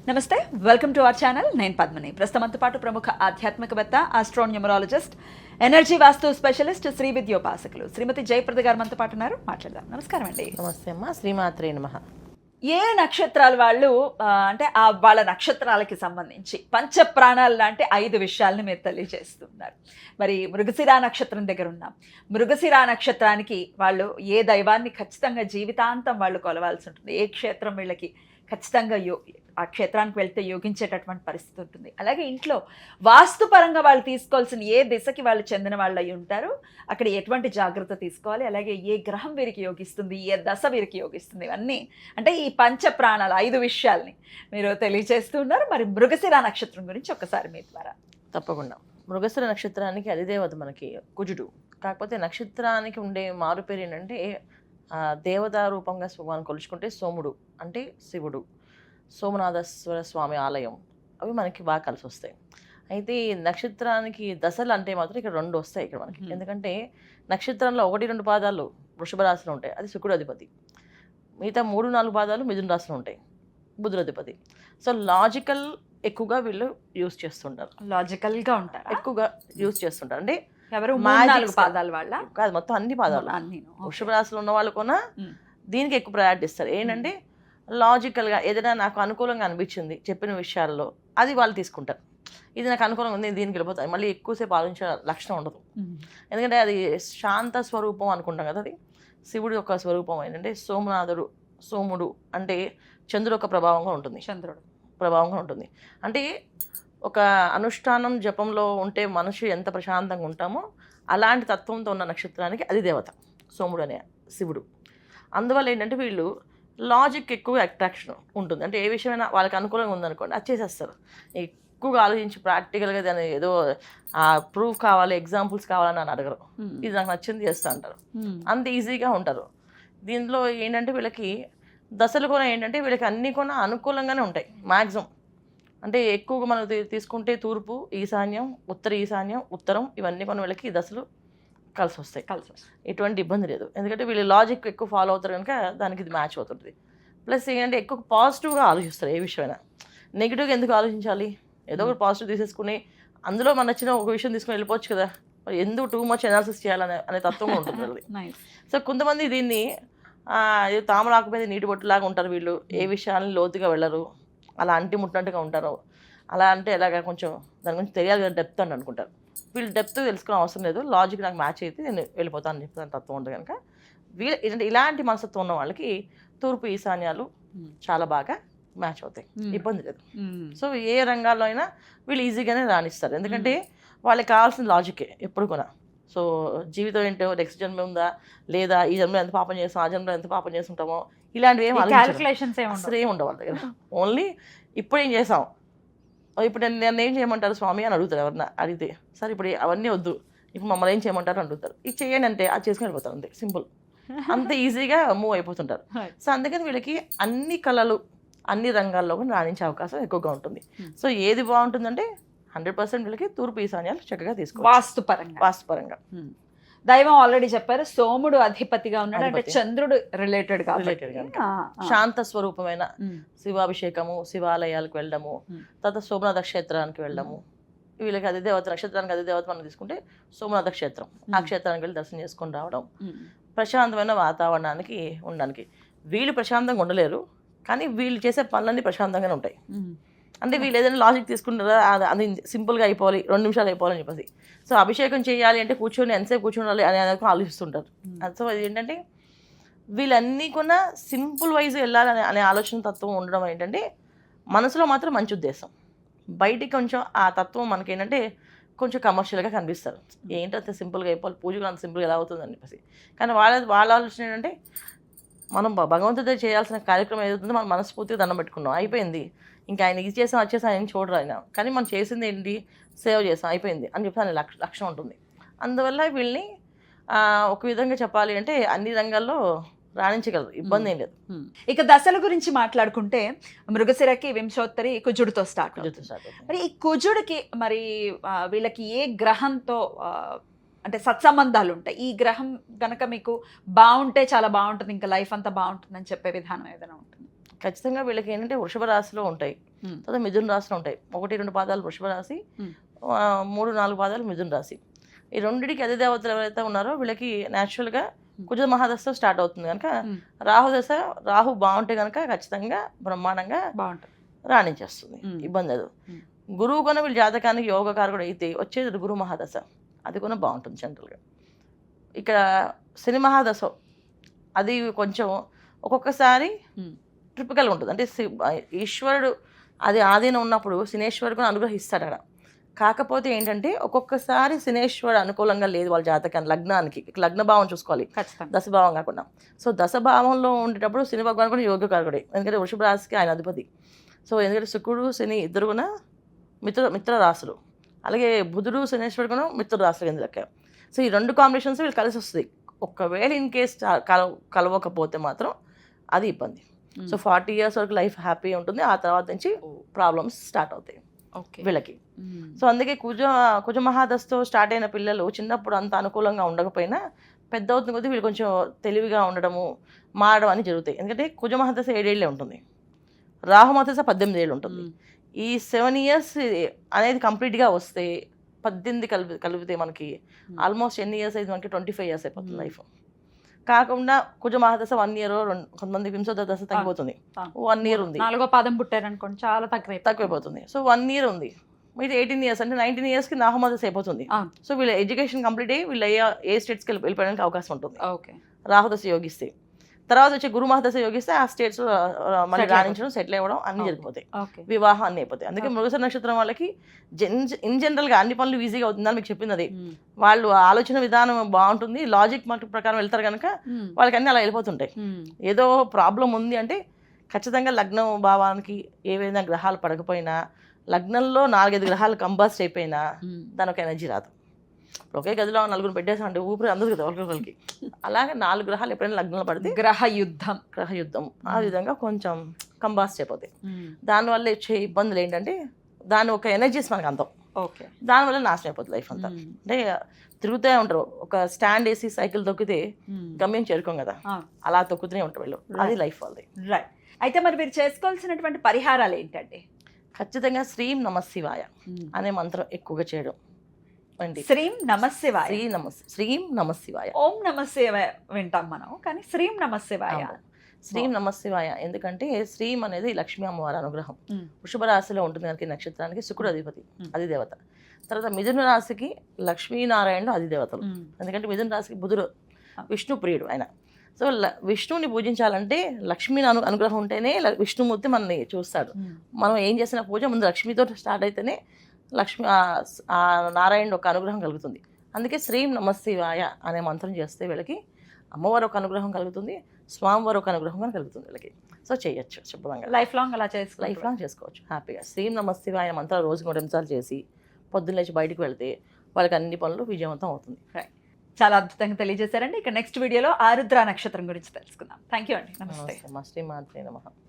నమస్తే, welcome to our channel. నేను పద్మని. ప్రస్తుతంతో పాటు ప్రముఖ ఆధ్యాత్మికవేత్త, ఆస్ట్రోన్యూమరాలజిస్ట్, ఎనర్జీ వాస్తు స్పెషలిస్ట్, శ్రీ విద్యోపాసకులు శ్రీమతి జయప్రద గారు మనతో పాటు ఉన్నారు. మాట్లాడదాం. నమస్కారం అండి. నమస్తే అమ్మా. శ్రీమాత్రే నమః. ఏ నక్షత్రాల వాళ్ళు అంటే వాళ్ళ నక్షత్రాలకి సంబంధించి పంచ ప్రాణాలు లాంటి 5 విషయాలను మీరు తెలియజేస్తున్నారు. మరి మృగశిరా నక్షత్రం దగ్గర ఉన్నాం. మృగశిరా నక్షత్రానికి వాళ్ళు ఏ దైవాన్ని ఖచ్చితంగా జీవితాంతం వాళ్ళు కొలవాల్సి ఉంటుంది, ఏ క్షేత్రం వీళ్ళకి ఖచ్చితంగా ఆ క్షేత్రానికి వెళ్తే యోగించేటటువంటి పరిస్థితి ఉంటుంది. అలాగే ఇంట్లో వాస్తుపరంగా వాళ్ళు తీసుకోవాల్సిన ఏ దిశకి వాళ్ళు చెందిన వాళ్ళు అయి ఉంటారు, అక్కడ ఎటువంటి జాగ్రత్త తీసుకోవాలి, అలాగే ఏ గ్రహం వీరికి యోగిస్తుంది, ఏ దశ వీరికి యోగిస్తుంది, ఇవన్నీ అంటే ఈ పంచ ప్రాణాలు 5 విషయాల్ని మీరు తెలియజేస్తున్నారు. మరి మృగశిరా నక్షత్రం గురించి ఒక్కసారి మీ ద్వారా. తప్పకుండా. మృగశిర నక్షత్రానికి అధిదేవత మనకి కుజుడు. కాకపోతే నక్షత్రానికి ఉండే మారు పేరు ఏంటంటే దేవతా రూపంగా మనం కొలుచుకుంటే సోముడు అంటే శివుడు, సోమనాథేశ్వర స్వామి ఆలయం, అవి మనకి బాగా కలిసి వస్తాయి. అయితే ఈ నక్షత్రానికి దశలు అంటే మాత్రం ఇక్కడ 2 వస్తాయి ఇక్కడ మనకి. ఎందుకంటే నక్షత్రంలో 1-2 పాదాలు వృషభ రాశిలో ఉంటాయి, అది శుక్రుడు అధిపతి. మిగతా 3-4 పాదాలు మిథున రాశిలో ఉంటాయి, బుధుడు అధిపతి. సో లాజికల్ ఎక్కువగా వీళ్ళు యూజ్ చేస్తుంటారు, లాజికల్గా ఉంటారు, ఎక్కువగా యూజ్ చేస్తుంటారు. అంటే ఎవరు 3-4 పాదాల వాళ్ళ కాదు, మొత్తం అన్ని పాదాలు. వృషభ రాశిలో ఉన్న వాళ్ళు కూడా దీనికి ఎక్కువ ప్రయారిటీ ఇస్తారు. ఏంటంటే లాజికల్గా ఏదైనా నాకు అనుకూలంగా అనిపించింది చెప్పిన విషయాల్లో అది వాళ్ళు తీసుకుంటారు. ఇది నాకు అనుకూలంగా ఉంది, దీనికి వెళ్ళిపోతాయి. మళ్ళీ ఎక్కువసేపు ఆలోచించే లక్షణం ఉండదు. ఎందుకంటే అది శాంత స్వరూపం అనుకుంటాం కదా. అది శివుడి యొక్క స్వరూపం ఏంటంటే సోమనాథుడు, సోముడు అంటే చంద్రుడు యొక్క ప్రభావంగా ఉంటుంది. చంద్రుడు ప్రభావంగా ఉంటుంది అంటే ఒక అనుష్ఠానం జపంలో ఉంటే మనిషి ఎంత ప్రశాంతంగా ఉంటామో అలాంటి తత్వంతో ఉన్న నక్షత్రానికి అది దేవత సోముడు అనే శివుడు. అందువల్ల ఏంటంటే వీళ్ళు లాజిక్ ఎక్కువ అట్రాక్షన్ ఉంటుంది. అంటే ఏ విషయమైనా వాళ్ళకి అనుకూలంగా ఉందనుకోండి అది చేసేస్తారు. ఎక్కువగా ఆలోచించి ప్రాక్టికల్గా దాన్ని ఏదో ప్రూఫ్ కావాలి, ఎగ్జాంపుల్స్ కావాలని అని అడగరు. ఇది నాకు నచ్చింది చేస్తా అంటారు, అంత ఈజీగా ఉంటారు. దీనిలో ఏంటంటే వీళ్ళకి దశలు కూడా ఏంటంటే వీళ్ళకి అన్నీ కూడా అనుకూలంగానే ఉంటాయి మ్యాక్సిమం. అంటే ఎక్కువగా మనం తీసుకుంటే తూర్పు, ఈశాన్యం, ఉత్తర ఈశాన్యం, ఉత్తరం, ఇవన్నీ కొన్ని వీళ్ళకి దశలు కలిసి వస్తాయి. ఎటువంటి ఇబ్బంది లేదు. ఎందుకంటే వీళ్ళు లాజిక్ ఎక్కువ ఫాలో అవుతారు కనుక దానికి ఇది మ్యాచ్ అవుతుంది. ప్లస్ ఏంటంటే ఎక్కువ పాజిటివ్గా ఆలోచిస్తారు. ఏ విషయమైనా నెగిటివ్గా ఎందుకు ఆలోచించాలి, ఏదో ఒకటి పాజిటివ్ తీసేసుకుని అందులో మన నచ్చిన ఒక విషయం తీసుకుని వెళ్ళిపోవచ్చు కదా, ఎందుకు టూ మచ్ అనాలిసిస్ చేయాలనే తత్వం ఉంటుంది అది. సో కొంతమంది దీన్ని తామరాకు మీద నీటి బొట్టులాగా ఉంటారు వీళ్ళు. ఏ విషయాన్ని లోతుగా వెళ్ళరు, అలా అంటి ముట్టినట్టుగా ఉంటారు. అలా అంటే ఎలాగ కొంచెం దాని గురించి తెలియాలి కదా, డెప్త్ అని అనుకుంటారు. వీళ్ళు డెప్త్ తెలుసుకునే అవసరం లేదు, లాజిక్ నాకు మ్యాచ్ అయితే నేను వెళ్ళిపోతాను అని చెప్తాను తత్వం ఉంటుంది కనుక వీళ్ళు ఇలాంటి మనస్తత్వం ఉన్న వాళ్ళకి తూర్పు ఈశాన్యాలు చాలా బాగా మ్యాచ్ అవుతాయి, ఇబ్బంది లేదు. సో ఏ రంగాల్లో అయినా వీళ్ళు ఈజీగానే రాణిస్తారు. ఎందుకంటే వాళ్ళకి కావాల్సిన లాజికే ఎప్పుడు కూడా. సో జీవితం ఏంటో, నెక్స్ట్ జన్మ ఉందా లేదా, ఈ జన్మలో ఎంత పాపం చేస్తాం, ఆ జన్మలో ఎంత పాపం చేస్తుంటామో, ఇలాంటివి అసలు ఏమి ఉండవు వాళ్ళ దగ్గర. ఓన్లీ ఇప్పుడు ఏం చేసాం, ఇప్పుడు నన్ను ఏం చేయమంటారు స్వామి అని అడుగుతారు. ఎవరన్నా అడిగితే సరే ఇప్పుడు అవన్నీ వద్దు, ఇప్పుడు మమ్మల్ని ఏం చేయమంటారు అడుగుతారు. ఇది చేయండి అంటే అది చేసుకుని వెళ్ళిపోతారు, అంతే సింపుల్. అంత ఈజీగా మూవ్ అయిపోతుంటారు. సో అందుకని వీళ్ళకి అన్ని కళలు అన్ని రంగాల్లో కూడా రాణించే అవకాశం ఎక్కువగా ఉంటుంది. సో ఏది బాగుంటుందంటే 100% వీళ్ళకి తూర్పు ఈశాన్యాలు చక్కగా తీసుకోవాలి వాస్తుపరంగా. దైవం ఆల్రెడీ చెప్పారు, సోముడు అధిపతిగా ఉన్నాడు అంటే చంద్రుడు రిలేటెడ్ శాంత స్వరూపమైన శివాభిషేకము, శివాలయాలకు వెళ్ళడము, తర్వాత సోమనాథ క్షేత్రానికి వెళ్ళడము. వీళ్ళకి అదే దేవత, నక్షత్రానికి అదే దేవత మనం తీసుకుంటే సోమనాథ క్షేత్రం, ఆ క్షేత్రానికి వెళ్ళి దర్శనం చేసుకొని రావడం, ప్రశాంతమైన వాతావరణానికి ఉండడానికి. వీళ్ళు ప్రశాంతంగా ఉండలేరు కానీ వీళ్ళు చేసే పనులన్నీ ప్రశాంతంగానే ఉంటాయి. అంటే వీళ్ళు ఏదైనా లాజిక్ తీసుకుంటారా, అది సింపుల్గా అయిపోవాలి, 2 నిమిషాలు అయిపోవాలని చెప్పేసి. సో అభిషేకం చేయాలి అంటే కూర్చొని ఎంతసేపు కూర్చోవాలి అని ఆలోచిస్తుంటారు. సో అది ఏంటంటే వీళ్ళన్నీ కూడా సింపుల్ వైజ్ వెళ్ళాలి అనే ఆలోచన తత్వం ఉండడం ఏంటంటే మనసులో మాత్రం మంచి ఉద్దేశం, బయటికి కొంచెం ఆ తత్వం మనకి ఏంటంటే కొంచెం కమర్షియల్గా కనిపిస్తారు. ఏంటంటే సింపుల్గా అయిపోవాలి, పూజ కూడా అంత సింపుల్గా ఎలా అవుతుందని చెప్పేసి. కానీ వాళ్ళ ఆలోచన ఏంటంటే మనం భగవంతుడితో చేయాల్సిన కార్యక్రమం ఏదవుతుందో మనం మనస్ఫూర్తిగా దండం పెట్టుకున్నాం, అయిపోయింది, ఇంకా ఆయన ఇది చేసాం అది చేసాం ఆయన చూడరు ఆయన, కానీ మనం చేసింది ఏంటి, సేవ చేసాం అయిపోయింది అని చెప్పి ఆయన లక్ష్యం ఉంటుంది. అందువల్ల వీళ్ళని ఒక విధంగా చెప్పాలి అంటే అన్ని రంగాల్లో రాణించగలరు, ఇబ్బంది ఏం లేదు. ఇక దశల గురించి మాట్లాడుకుంటే మృగశిరకి వింశోత్తరి కుజుడితో స్టార్ట్. మరి ఈ కుజుడికి మరి వీళ్ళకి ఏ గ్రహంతో అంటే సత్సంబంధాలు ఉంటాయి, ఈ గ్రహం గనక మీకు బాగుంటే చాలా బాగుంటుంది, ఇంకా లైఫ్ అంతా బాగుంటుందని చెప్పే విధానం ఏదైనా ఉంటుంది? ఖచ్చితంగా వీళ్ళకి ఏంటంటే వృషభ రాశిలో ఉంటాయి. తర్వాత మిథున రాశిలో ఉంటాయి. 1-2 పాదాలు వృషభ రాశి, 3-4 పాదాలు మిథున రాశి. ఈ రెండింటికి అధిదేవతలు ఎవరైతే ఉన్నారో వీళ్ళకి న్యాచురల్గా కుజ మహాదశ స్టార్ట్ అవుతుంది కనుక రాహు బాగుంటే కనుక ఖచ్చితంగా బ్రహ్మాండంగా బాగుంటుంది, రాణించేస్తుంది, ఇబ్బంది లేదు. గురువు కొన వీళ్ళ జాతకానికి యోగకారకుడు అయితే వచ్చేది గురు మహాదశ, అది కూడా బాగుంటుంది జనరల్గా. ఇక్కడ శని మహాదశ అది కొంచెం ఒక్కొక్కసారి ట్రిపికల్గా ఉంటుంది. అంటే ఈశ్వరుడు అది ఆధీనం ఉన్నప్పుడు శనేశ్వరుడు అనుగ్రహిస్తాడు అక్కడ. కాకపోతే ఏంటంటే ఒక్కొక్కసారి శనేశ్వరుడు అనుకూలంగా లేదు వాళ్ళ జాతకాన్ని, లగ్నానికి లగ్న భావం చూసుకోవాలి, దశభావం కాకుండా. సో దశభావంలో ఉండేటప్పుడు శని భగవాన్ కూడా యోగకారకుడే, ఎందుకంటే వృషభ రాశికి ఆయన అధిపతి. సో ఎందుకంటే శుక్రుడు శని ఇద్దరు కూడా మిత్ర రాశులు, అలాగే బుధుడు శనేశ్వరుడు కూడా మిత్ర రాశులు కింద లెక్క. సో ఈ 2 కాంబినేషన్స్ వీళ్ళు కలిసి వస్తుంది. ఒకవేళ ఇన్ కేస్ కలవకపోతే మాత్రం అది ఇబ్బంది. సో 40 years వరకు లైఫ్ హ్యాపీ ఉంటుంది, ఆ తర్వాత నుంచి ప్రాబ్లమ్స్ స్టార్ట్ అవుతాయి వీళ్ళకి. సో అందుకే కుజ మహాదశతో స్టార్ట్ అయిన పిల్లలు చిన్నప్పుడు అంత అనుకూలంగా ఉండకపోయినా పెద్ద అవుతున్న కొద్దీ వీళ్ళు కొంచెం తెలివిగా ఉండడము, మారడం అని జరుగుతాయి. ఎందుకంటే కుజ మహాదశ 7 ఏళ్ళే ఉంటుంది, రాహు మహాదశ 18 ఏళ్ళు ఉంటుంది. ఈ 7 years అనేది కంప్లీట్గా వస్తే 18 కలిపితే మనకి ఆల్మోస్ట్ ఎన్ని ఇయర్స్ అయితే మనకి 25 years అయిపోతుంది లైఫ్. కాకుండా కుజ మహాదశ 1 year, కొంతమంది వింశోద దశ తగ్గిపోతుంది, 1 year ఉంది, 4వ పాదం పుట్టారనుకోండి చాలా తక్కువైపోతుంది. సో 1 year ఉంది, మీది 18 years అంటే 19 yearsకి నాహమదశ అయిపోతుంది. సో వీళ్ళ ఎడ్యుకేషన్ కంప్లీట్ అయ్యి వీళ్ళు ఏ స్టేట్స్కి వెళ్ళిపోయడానికి అవకాశం ఉంటుంది రాహుదశ యోగిస్తే. తర్వాత వచ్చి గురు మహాదశ యోగిస్తే ఆ స్టేట్స్ మళ్ళీ రాణించడం, సెటిల్ అవ్వడం అన్ని జరిగిపోతాయి, వివాహం అన్ని అయిపోతాయి. అందుకే మృగశిర నక్షత్రం వాళ్ళకి ఇన్ జనరల్గా అన్ని పనులు ఈజీగా అవుతుందని మీకు చెప్పింది అది. వాళ్ళు ఆలోచన విధానం బాగుంటుంది, లాజిక్ ప్రకారం వెళ్తారు కనుక వాళ్ళకి అన్ని అలా వెళ్ళిపోతుంటాయి. ఏదో ప్రాబ్లం ఉంది అంటే ఖచ్చితంగా లగ్నం భావానికి ఏవైనా గ్రహాలు పడకపోయినా, లగ్నంలో 4-5 గ్రహాలు కంబస్ట్ అయిపోయినా దాని ఒక ఎనర్జీ రాదు. ఒకే గదిలో 4 పెట్టేసామంటే ఊపిరి అందదు కదా ఒకరికి. అలాగే 4 గ్రహాలు ఎప్పుడైనా లగ్నంలో పడితే గ్రహ యుద్ధం ఆ విధంగా కొంచెం కంబాస్ట్ అయిపోతాయి. దానివల్ల వచ్చే ఇబ్బందులు ఏంటంటే దాని ఒక ఎనర్జీస్ మనకు అంతం, దానివల్ల నాశనం అయిపోతుంది లైఫ్ అంతా. అంటే తిరుగుతూ ఉంటారు, ఒక స్టాండ్ వేసి సైకిల్ తొక్కితే గమ్యం చేరుకోం కదా, అలా తొక్కుతూనే ఉంటారు వీళ్ళు, అది లైఫ్ వాళ్ళది. రైట్. అయితే మరి మీరు చేసుకోవాల్సినటువంటి పరిహారాలు ఏంటంటే ఖచ్చితంగా శ్రీం నమశివాయ అనే మంత్రం ఎక్కువగా చేయడం. శ్రీం నమశివాయ, శ్రీం నమశివాయ, ఓం నమశివాయ వింటాం మనం, కానీ శ్రీం నమశివాయ. శ్రీం నమశివాయ ఎందుకంటే శ్రీం అనేది లక్ష్మీ అమ్మవారి అనుగ్రహం. వృషభ రాశిలో ఉంటుంది కనుక నక్షత్రానికి శుక్రుడు అధిపతి, అధిదేవత. తర్వాత మిథున రాశికి లక్ష్మీనారాయణుడు అధిదేవతలు, ఎందుకంటే మిథున రాశికి బుధుడు విష్ణు ప్రియుడు ఆయన. సో విష్ణువుని పూజించాలంటే లక్ష్మీ అనుగ్రహం ఉంటేనే విష్ణుమూర్తి మనల్ని చూస్తాడు. మనం ఏం చేసిన పూజ ముందు లక్ష్మీతో స్టార్ట్ అయితేనే లక్ష్మి నారాయణుడు ఒక అనుగ్రహం కలుగుతుంది. అందుకే శ్రీం నమశివాయ అనే మంత్రం చేస్తే వీళ్ళకి అమ్మవారు ఒక అనుగ్రహం కలుగుతుంది, స్వామివారు ఒక అనుగ్రహం కానీ కలుగుతుంది వీళ్ళకి. సో చేయొచ్చు శుభ్రంగా, లైఫ్ లాంగ్ చేసుకోవచ్చు హ్యాపీగా. శ్రీం నమశివాయ మంత్రాలు రోజుకి 3 నిమిషాలు చేసి పొద్దున్న లేచి బయటకు వెళ్తే వాళ్ళకి అన్ని పనులు విజయవంతం అవుతుంది. చాలా అద్భుతంగా తెలియజేశారండి. ఇక నెక్స్ట్ వీడియోలో ఆరుద్ర నక్షత్రం గురించి తెలుసుకుందాం. థ్యాంక్ యూ అండి. నమస్తే. శ్రీమాత్రే నమః.